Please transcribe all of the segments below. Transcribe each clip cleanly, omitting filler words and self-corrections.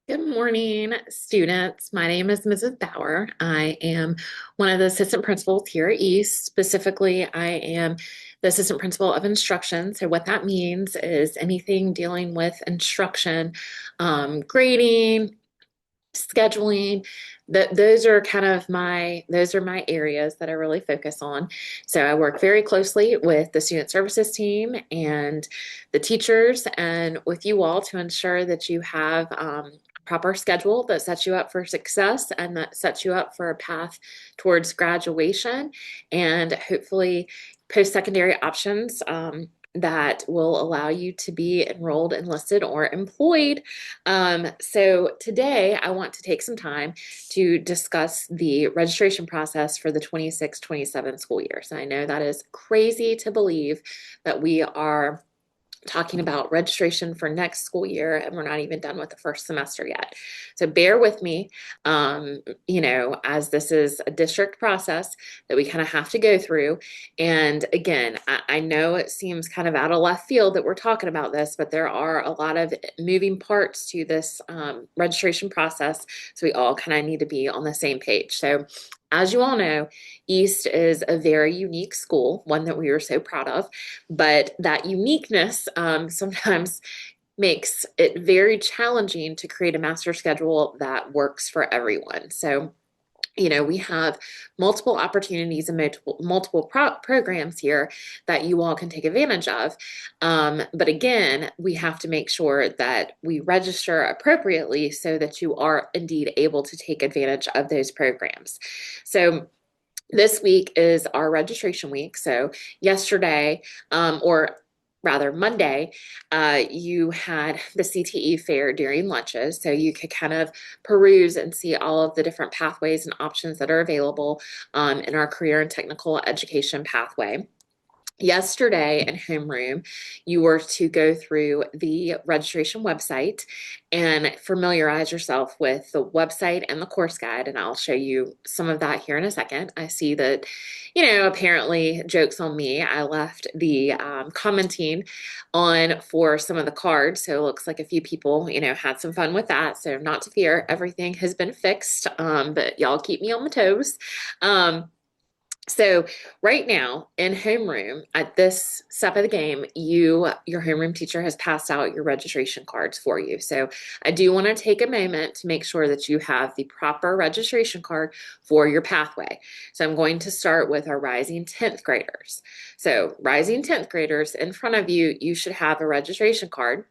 Good morning, students. My name is Mrs. Bauer. I am one of the assistant principals here at East. Specifically, I am the assistant principal of instruction. So, what that means is anything dealing with instruction, grading, scheduling, that those are kind of my areas that I really focus on. So I work very closely with the student services team and the teachers and with you all to ensure that you have proper schedule that sets you up for success and that sets you up for a path towards graduation and hopefully post-secondary options that will allow you to be enrolled, enlisted, or employed. So today I want to take some time to discuss the registration process for the 26-27 school year. So I know that is crazy to believe that we are talking about registration for next school year and we're not even done with the first semester yet. So bear with me, as this is a district process that we kind of have to go through. And again, I know it seems kind of out of left field that we're talking about this, but there are a lot of moving parts to this registration process. So we all kind of need to be on the same page. So as you all know, East is a very unique school, one that we are so proud of, but that uniqueness sometimes makes it very challenging to create a master schedule that works for everyone. So, we have multiple opportunities and multiple programs here that you all can take advantage of. But again, we have to make sure that we register appropriately so that you are indeed able to take advantage of those programs. So, this week is our registration week. So yesterday, or rather Monday, you had the CTE fair during lunches. So you could kind of peruse and see all of the different pathways and options that are available in our career and technical education pathway. Yesterday in homeroom, you were to go through the registration website and familiarize yourself with the website and the course guide. And I'll show you some of that here in a second. I see that, apparently, jokes on me. I left the commenting on for some of the cards. So it looks like a few people, had some fun with that. So not to fear, everything has been fixed, but y'all keep me on my toes. So right now in homeroom at this step of the game, your homeroom teacher has passed out your registration cards for you. So I do want to take a moment to make sure that you have the proper registration card for your pathway. So I'm going to start with our rising 10th graders. So rising 10th graders, in front of you, you should have a registration card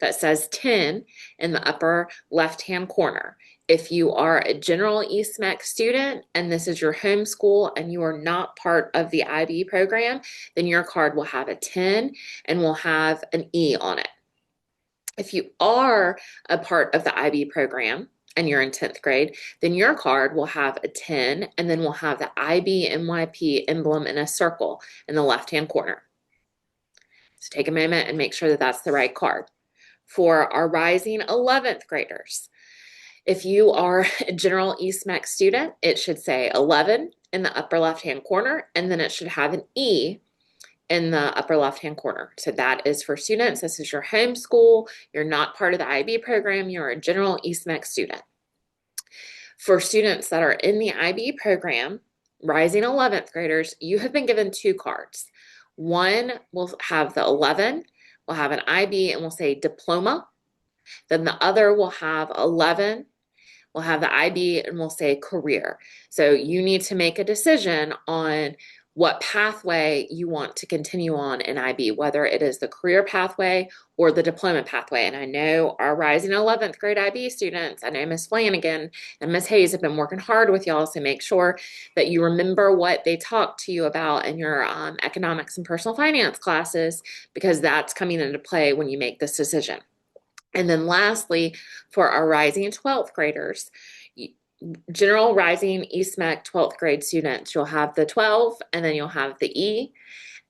that says 10 in the upper left-hand corner. If you are a general EastMech student and this is your home school and you are not part of the IB program, then your card will have a 10 and will have an E on it. If you are a part of the IB program and you're in 10th grade, then your card will have a 10 and then will have the IB NYP emblem in a circle in the left-hand corner. So take a moment and make sure that that's the right card. For our rising 11th graders, if you are a general EastMech student, it should say 11 in the upper left-hand corner, and then it should have an E in the upper left-hand corner. So that is for students. This is your home school. You're not part of the IB program. You're a general EastMech student. For students that are in the IB program, rising 11th graders, you have been given two cards. One will have the 11, will have an IB and will say diploma. Then the other will have 11, will have the IB and will say career. So you need to make a decision on what pathway you want to continue on in IB, whether it is the career pathway or the diploma pathway. And I know our rising 11th grade IB students, I know Miss Flanagan and Miss Hayes have been working hard with y'all, so make sure that you remember what they talked to you about in your economics and personal finance classes, because that's coming into play when you make this decision. And then lastly, for our rising 12th graders, general rising EastMech 12th grade students, you'll have the 12 and then you'll have the E.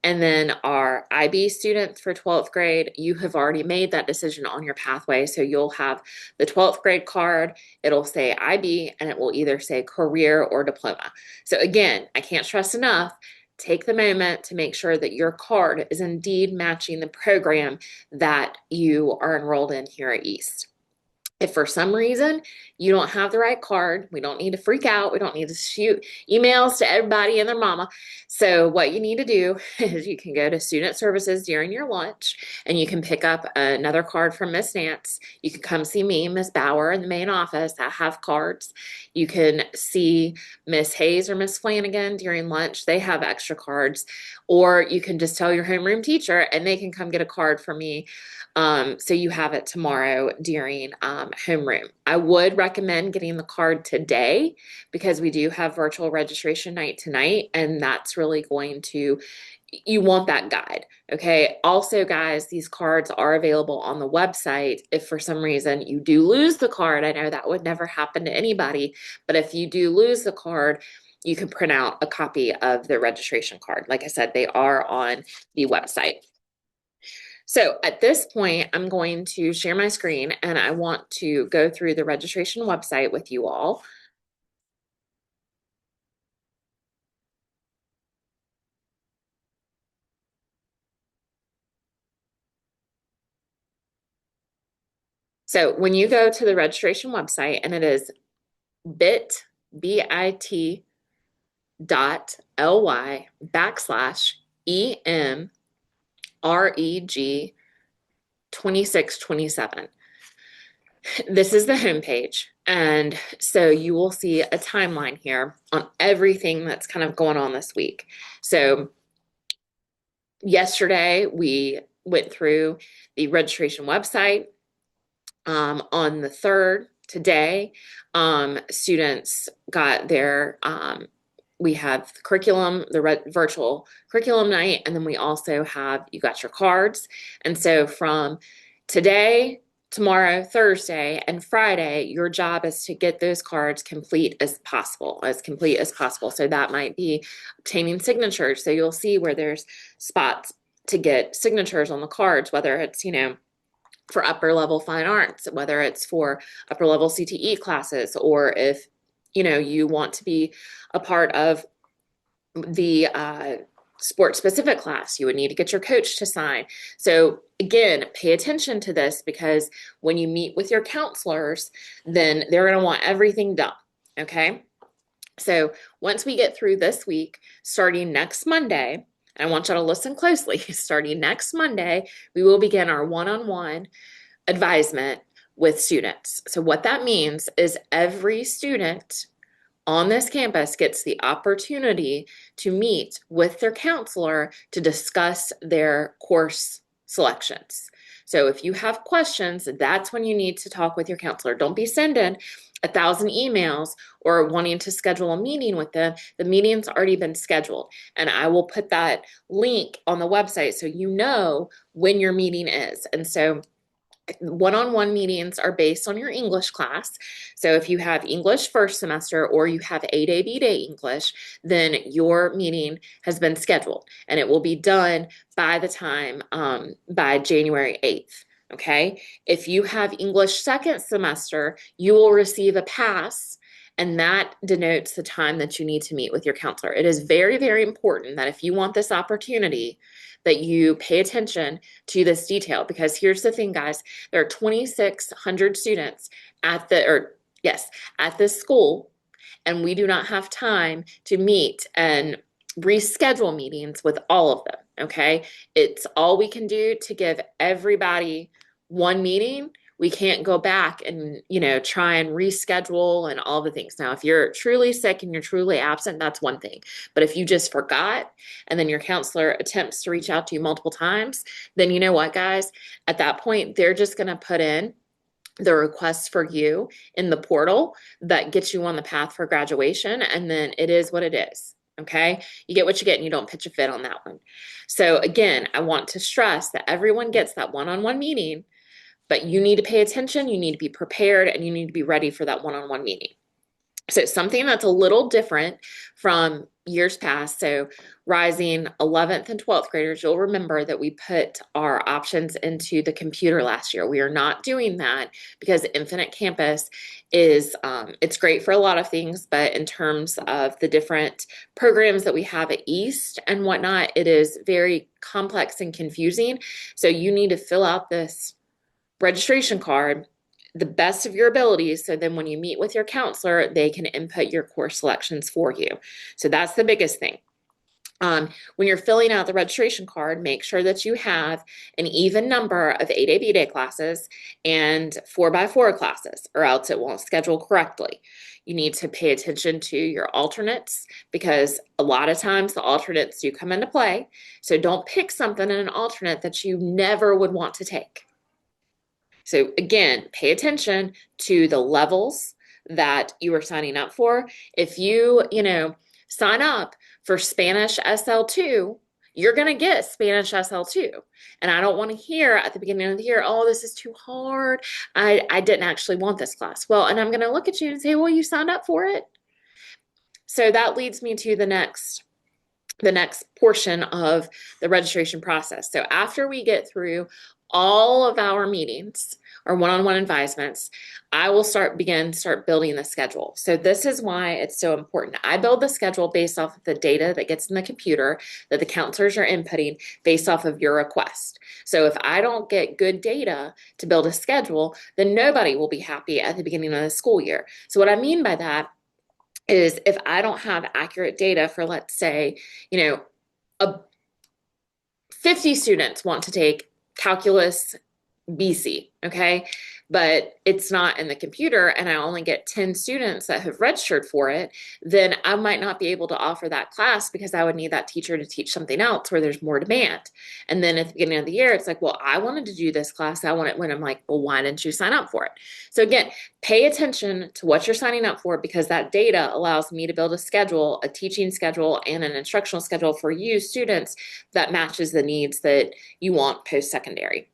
And then our IB students for 12th grade, you have already made that decision on your pathway. So you'll have the 12th grade card, it'll say IB, and it will either say career or diploma. So again, I can't stress enough, take the moment to make sure that your card is indeed matching the program that you are enrolled in here at East. If for some reason you don't have the right card, we don't need to freak out. We don't need to shoot emails to everybody and their mama. So what you need to do is you can go to Student Services during your lunch and you can pick up another card from Miss Nance. You can come see me, Miss Bauer, in the main office. I have cards. You can see Miss Hayes or Miss Flanagan during lunch. They have extra cards. Or you can just tell your homeroom teacher and they can come get a card from me, so you have it tomorrow during homeroom. I would recommend getting the card today because we do have virtual registration night tonight, and that's really going to, you want that guide. Okay. Also, guys, these cards are available on the website. If for some reason you do lose the card, I know that would never happen to anybody, but if you do lose the card, you can print out a copy of the registration card. Like I said, they are on the website. So at this point, I'm going to share my screen and I want to go through the registration website with you all. So when you go to the registration website, and it is bit.ly backslash EMREG 2627. This is the homepage. And so you will see a timeline here on everything that's kind of going on this week. So yesterday we went through the registration website. On the 3rd, today, students got their, we have the curriculum, the virtual curriculum night, and then we also have, you got your cards. And so from today, tomorrow, Thursday, and Friday, your job is to get those cards complete as possible, as complete as possible. So that might be obtaining signatures. So you'll see where there's spots to get signatures on the cards, whether it's, for upper level fine arts, whether it's for upper level CTE classes, or if, you want to be a part of the sport specific class, you would need to get your coach to sign. So again, pay attention to this because when you meet with your counselors, then they're going to want everything done. Okay. So once we get through this week, starting next Monday, and I want you to listen closely, starting next Monday, we will begin our one-on-one advisement with students. So what that means is every student on this campus gets the opportunity to meet with their counselor to discuss their course selections. So if you have questions, that's when you need to talk with your counselor. Don't be sending 1,000 emails or wanting to schedule a meeting with them. The meeting's already been scheduled, and I will put that link on the website so you know when your meeting is. And so one-on-one meetings are based on your English class. So if you have English first semester or you have A-Day, B-Day English, then your meeting has been scheduled and it will be done by the time, by January 8th. Okay. If you have English second semester, you will receive a pass, and that denotes the time that you need to meet with your counselor. It is very, very important that if you want this opportunity, that you pay attention to this detail, because here's the thing, guys, there are 2,600 students at this school, and we do not have time to meet and reschedule meetings with all of them. Okay. It's all we can do to give everybody one meeting. We can't go back and, try and reschedule and all the things. Now, if you're truly sick and you're truly absent, that's one thing. But if you just forgot and then your counselor attempts to reach out to you multiple times, then you know what, guys? At that point, they're just going to put in the request for you in the portal that gets you on the path for graduation. And then it is what it is. Okay. You get what you get and you don't pitch a fit on that one. So again, I want to stress that everyone gets that one-on-one meeting, but you need to pay attention, you need to be prepared, and you need to be ready for that one-on-one meeting. So something that's a little different from years past. So rising 11th and 12th graders, you'll remember that we put our options into the computer last year. We are not doing that because Infinite Campus is, it's great for a lot of things, but in terms of the different programs that we have at East and whatnot, it is very complex and confusing. So you need to fill out this registration card the best of your abilities. So then when you meet with your counselor, they can input your course selections for you. So that's the biggest thing. When you're filling out the registration card, make sure that you have an even number of A-Day, B-Day classes and 4x4 classes, or else it won't schedule correctly. You need to pay attention to your alternates because a lot of times the alternates do come into play. So don't pick something in an alternate that you never would want to take. So again, pay attention to the levels that you are signing up for. If you sign up for Spanish SL2, you're going to get Spanish SL2. And I don't want to hear at the beginning of the year, oh, this is too hard. I didn't actually want this class. Well, and I'm going to look at you and say, well, you signed up for it. So that leads me to the next portion of the registration process. So after we get through all of our meetings or one-on-one advisements, I will start building the schedule. So this is why it's so important. I build the schedule based off of the data that gets in the computer that the counselors are inputting based off of your request. So if I don't get good data to build a schedule, then nobody will be happy at the beginning of the school year. So what I mean by that is if I don't have accurate data for, let's say, 50 students want to take calculus BC, okay? But it's not in the computer and I only get 10 students that have registered for it, then I might not be able to offer that class because I would need that teacher to teach something else where there's more demand. And then at the beginning of the year, it's like, well, I wanted to do this class. I want it when I'm like, well, why didn't you sign up for it? So again, pay attention to what you're signing up for because that data allows me to build a schedule, a teaching schedule, and an instructional schedule for you students that matches the needs that you want post-secondary.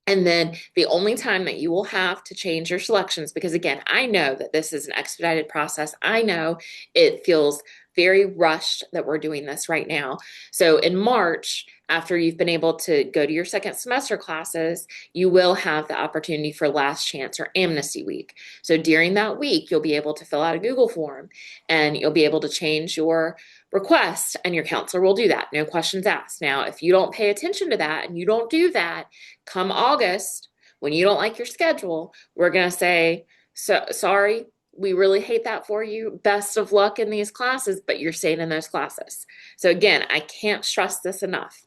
And then the only time that you will have to change your selections, because again, I know that this is an expedited process. I know it feels very rushed that we're doing this right now. So in March, after you've been able to go to your second semester classes, you will have the opportunity for last chance or amnesty week. So during that week, you'll be able to fill out a Google form and you'll be able to change your request and your counselor will do that. No questions asked. Now, if you don't pay attention to that and you don't do that, come August, when you don't like your schedule, we're going to say, so sorry, we really hate that for you. Best of luck in these classes, but you're staying in those classes. So again, I can't stress this enough.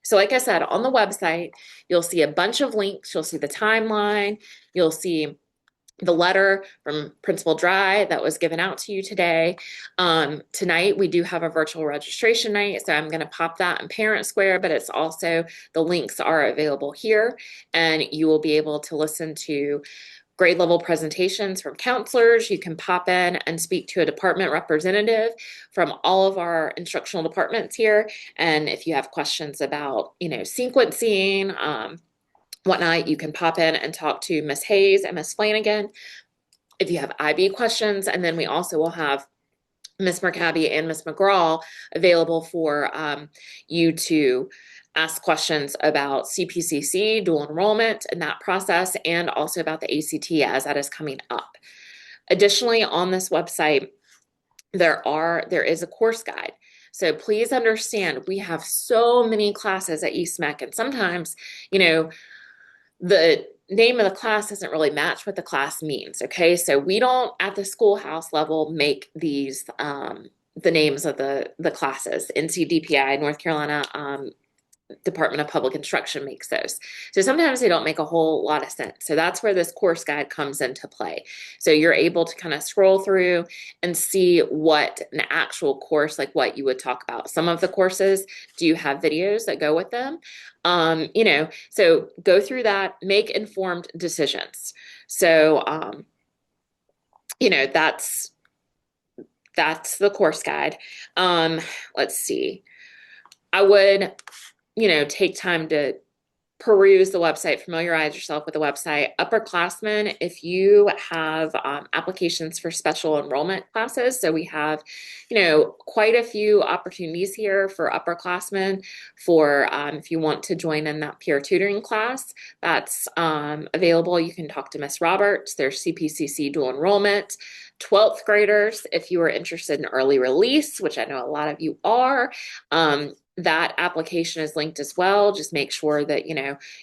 So like I said, on the website, you'll see a bunch of links. You'll see the timeline. You'll see the letter from Principal Dry that was given out to you today. Tonight, we do have a virtual registration night, so I'm going to pop that in Parent Square, but it's also, the links are available here, and you will be able to listen to grade level presentations from counselors. You can pop in and speak to a department representative from all of our instructional departments here. And if you have questions about, sequencing, whatnot, you can pop in and talk to Miss Hayes and Miss Flanagan if you have IB questions. And then we also will have Miss Mercabi and Miss McGraw available for you to ask questions about CPCC, dual enrollment, and that process, and also about the ACT as that is coming up. Additionally, on this website, there is a course guide. So please understand, we have so many classes at East Meck, and sometimes, the name of the class doesn't really match what the class means, okay? So we don't, at the schoolhouse level, make these, the names of the classes. NCDPI, North Carolina Department of Public Instruction makes those. So sometimes they don't make a whole lot of sense. So that's where this course guide comes into play. So you're able to kind of scroll through and see what an actual course, like what you would talk about. Some of the courses do have videos that go with them. So go through that, make informed decisions. So, that's the course guide. Let's see. I would take time to peruse the website, familiarize yourself with the website. Upperclassmen, if you have applications for special enrollment classes, so we have, quite a few opportunities here for upperclassmen for if you want to join in that peer tutoring class, that's available. You can talk to Miss Roberts. There's CPCC dual enrollment. 12th graders, if you are interested in early release, which I know a lot of you are, that application is linked as well. Just make sure that,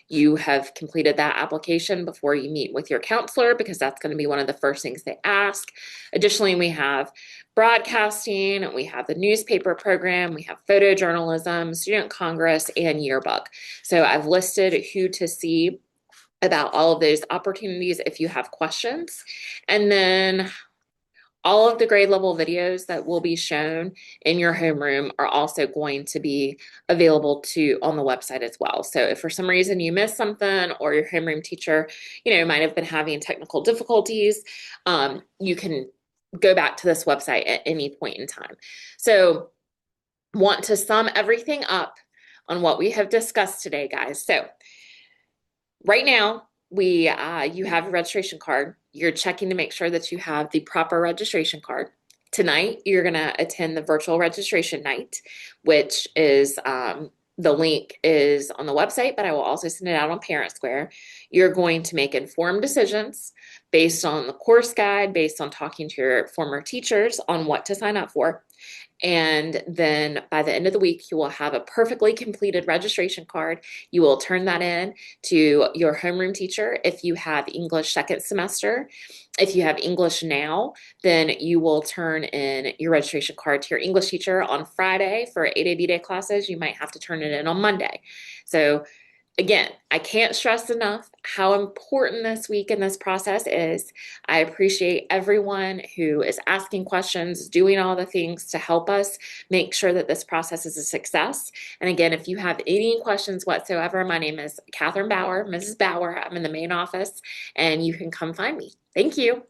you have completed that application before you meet with your counselor, because that's going to be one of the first things they ask. Additionally, we have broadcasting, we have the newspaper program, we have photojournalism, student congress, and yearbook. So I've listed who to see about all of those opportunities if you have questions. And then all of the grade level videos that will be shown in your homeroom are also going to be available on the website as well. So if for some reason you missed something, or your homeroom teacher, might have been having technical difficulties, you can go back to this website at any point in time. So want to sum everything up on what we have discussed today, guys. So right now, you have a registration card. You're checking to make sure that you have the proper registration card. Tonight, you're going to attend the virtual registration night, which is the link is on the website, but I will also send it out on Parent Square. You're going to make informed decisions based on the course guide, based on talking to your former teachers on what to sign up for. And then by the end of the week, you will have a perfectly completed registration card. You will turn that in to your homeroom teacher if you have English second semester. If you have English now, then you will turn in your registration card to your English teacher on Friday. For A-Day, B-Day classes, you might have to turn it in on Monday. So again, I can't stress enough how important this week in this process is. I appreciate everyone who is asking questions, doing all the things to help us make sure that this process is a success. And again, if you have any questions whatsoever, my name is Catherine Bauer, Mrs. Bauer. I'm in the main office, and you can come find me. Thank you.